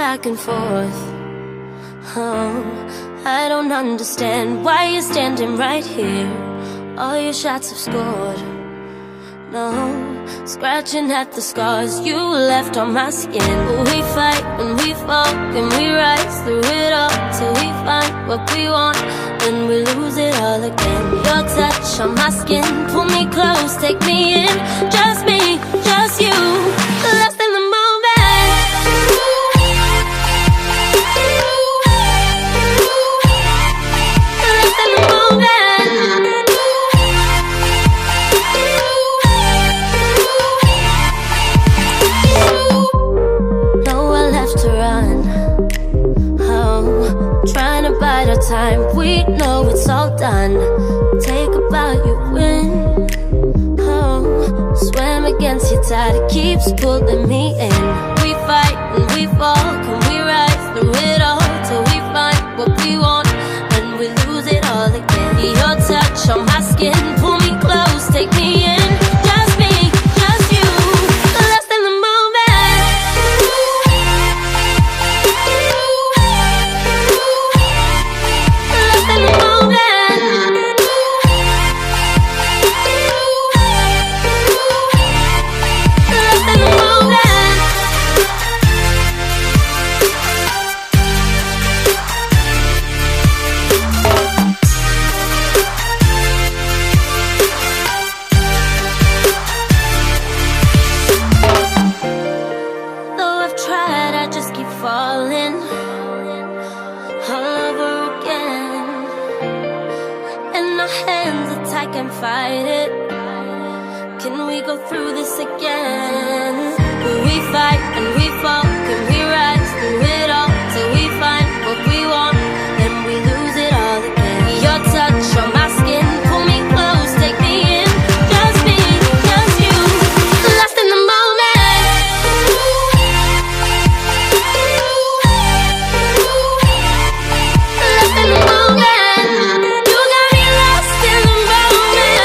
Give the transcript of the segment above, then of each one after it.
back and forth. Oh, I don't understand why you're standing right here. All your shots have scored. No, scratching at the scars you left on my skin. But we fight and we fall and we rise through it all till we find what we want, then we lose it all again. Your touch on my skin, pull me close, take me in. Just me, just you, lost in the moment. Lost in the moment. Nowhere left to run. Oh, trying to bide our time, we know it's all done. Take a bow, you win. Oh, swim against your tide, it keeps pulling me in. We fight and we fall, can we rise through it all till we find what we want, and we lose it all again. Your touch on my skin, pull me close, take me in. Just me, just you, lost in the moment. Lost in the moment. Lost in the moment. Though I've tried, I just keep falling all over again. And our hands are tight, can't fight it. Can we go through this again? Will we fight and we fall? Can we rise through it all till we find what we want, and we lose it all again? Your touch on my skin, pull me close, take me in. Just me, just you, lost in the moment. Lost in the moment. You got me lost in the moment.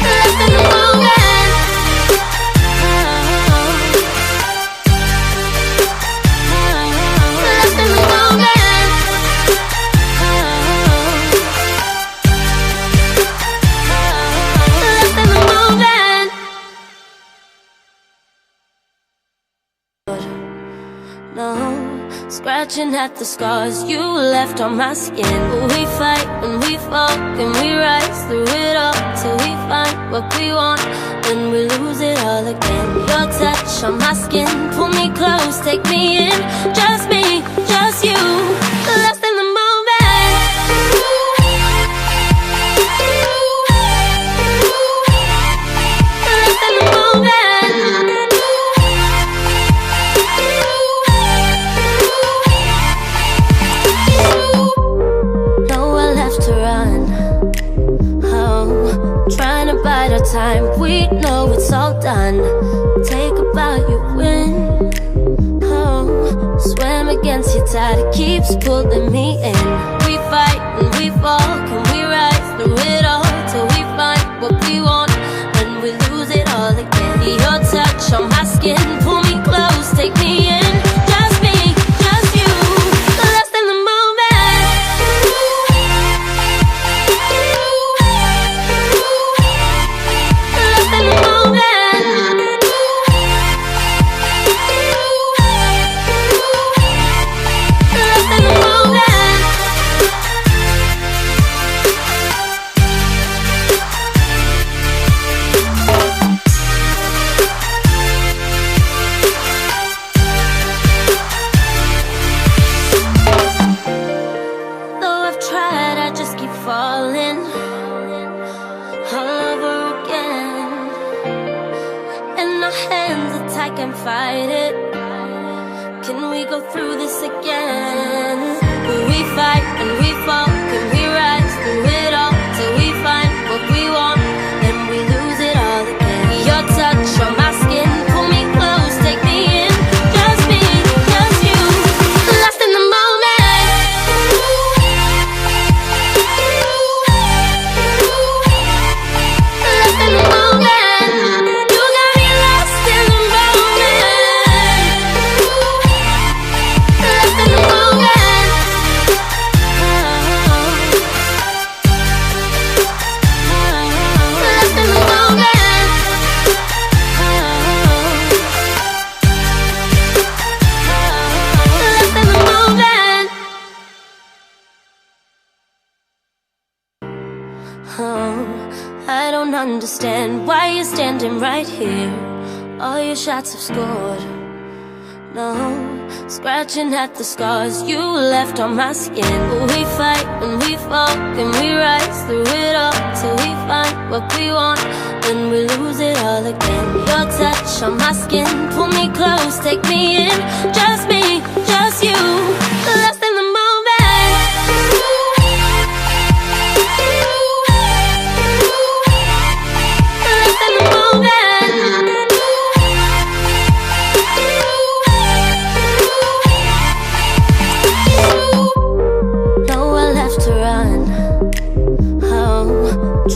Lost in the moment. Lost in the moment. Lost in the moment. No, scratching at the scars you left on my skin. But we fight and we fall and we rise through it all till we find what we want, then we lose it all again. Your touch on my skin, pull me close, take me in. Just me, just you, lost in the moment. Lost in the moment. Nowhere left to run. Oh, trying to bide our time, we know it's all done. Take a bow, you win. Oh, swim against your tide, it keeps pulling me in. We fight and we fall, can we rise through it all till we find what we want, and we lose it all again. Your touch on my skin, pull me close, take me in. Just me, just you, lost in the moment. Lost in the moment. Lost in the moment. Though I've tried, I just keep falling all over again. And our hands are tight, can't fight it. Can we go through this again? Will we fight and we fall? Can we rise through it all till we find what we want, and we lose it all again? Your touch on my skin, pull me close, take me in. Just me, just you, lost in the moment. Lost in the moment. You got me lost in the moment. Oh, I don't understand why you're standing right here. All your shots have scored. No, scratching at the scars you left on my skin. But we fight and we fall and we rise through it all till we find what we want, then we lose it all again. Your touch on my skin, pull me close, take me in. Just me, just you, lost in the moment. Lost in the moment.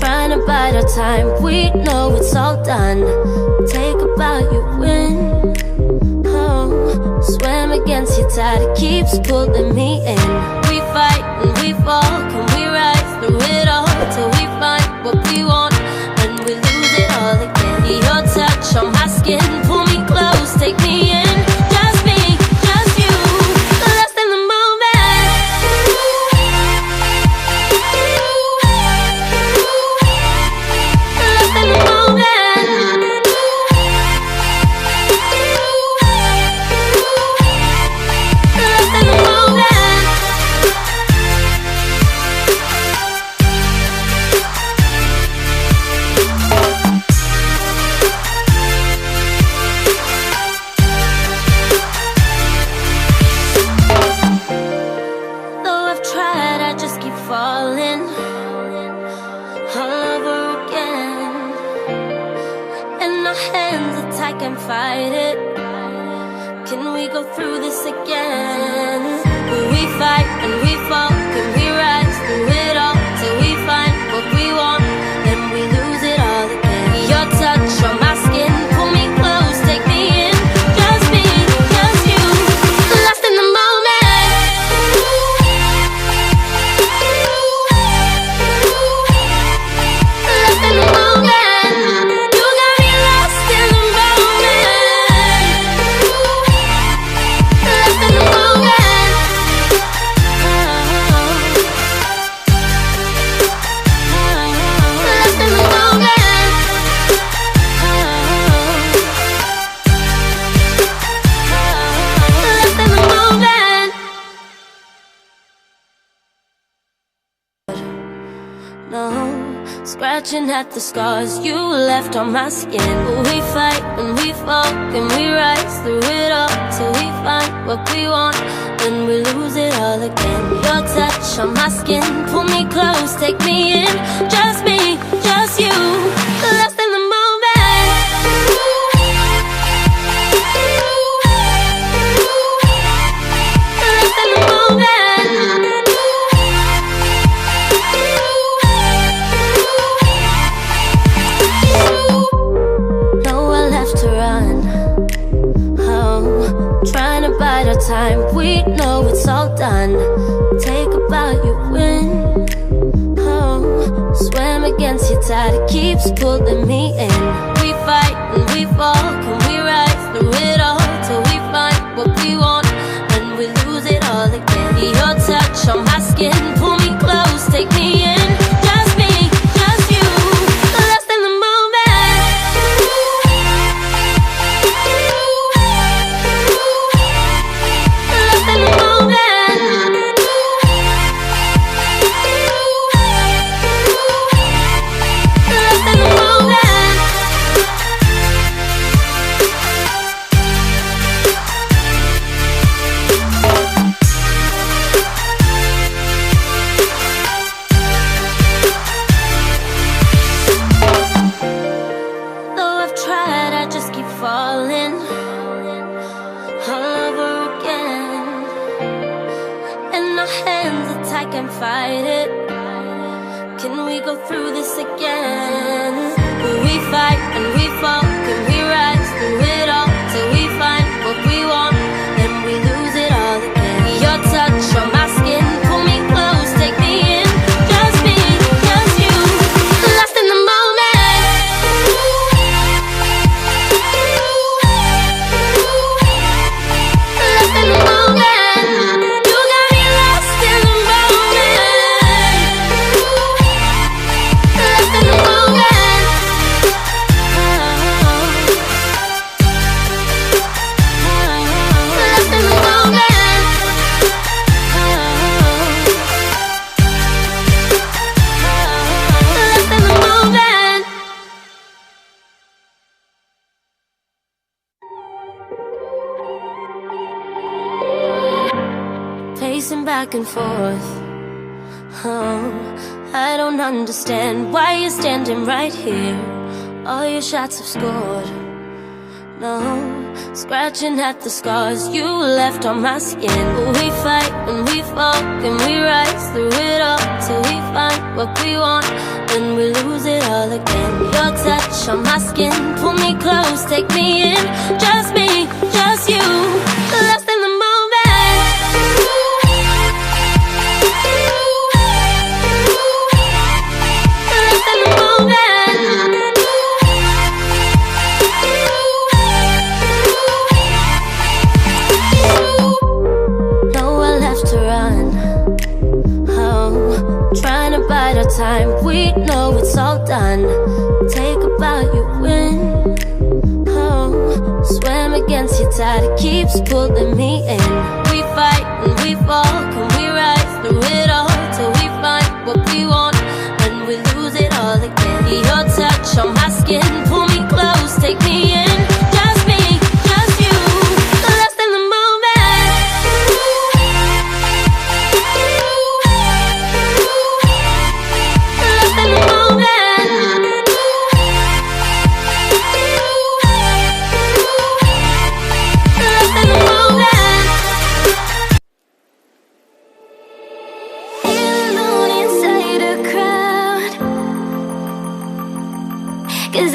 Trying to bide our time, we know it's all done. Take a bow, you win. Oh, swam against your tide, it keeps pulling me in. We fight and we fall, can we rise through it all till we find what we want, and we lose it all again. Your touch on my skin, pull me close, take me in. Just me, just you, lost in the moment. Lost in the moment. Lost in the moment. Though I've tried, I just keep falling all over again. And our hands are tight, can't fight it. Can we go through this again? Will we fight and we fall? Can we rise through it all till we find what we want, then we lose it all again? Your touch on my skin, pull me close, take me in. Just me, just you, lost in the moment. Lost in the moment. You got me lost in the moment. Lost in the moment. Lost in the moment. Lost in the moment. No, scratching at the scars you left on my skin. But we fight and we fall and we rise through it all till we find what we want, then we lose it all again. Your touch on my skin, pull me close, take me in. Just me, just you, lost in the moment. Lost in the moment. Nowhere left to run. Oh, trying to bide our time, we know it's all done. Take a bow, you win. Oh, swam against your tide, it keeps pulling me in. We fight and we fall, can we rise through it all till we find what we want, and we lose it all again. Your touch on my skin, pull me close, take me in. Just me, just you, lost in the moment. Lost in the moment. Lost in the moment. Though I've tried, I just keep falling all over again. And our hands are tight, can't fight it. Can we go through this again? Will we fight and we fall? Can we rise through it all till we find what we want, then we lose it all again? Your touch on my skin, pull me close, take me in. Just me, just you, lost in the moment. Lost in the moment. You got me lost in the moment. back and forth. Oh, I don't understand why you're standing right here. All your shots have scored. No, scratching at the scars you left on my skin. We fight and we fall and we rise through it all till we find what we want, then we lose it all again. Your touch on my skin, pull me close, take me in. Just me, just you, lost in the moment. Lost in the moment. Trying to bide our time, we know it's all done. Take a bow, you win. Oh, swim against your tide, it keeps pulling me in. We fight and we fall, can we rise through it all till we find what we want, and we lose it all again. Your touch on my skin, pull me close, take me in. Just me, just you, lost in the moment. Lost in the moment. Lost in the moment. Alone inside a crowd, 'cause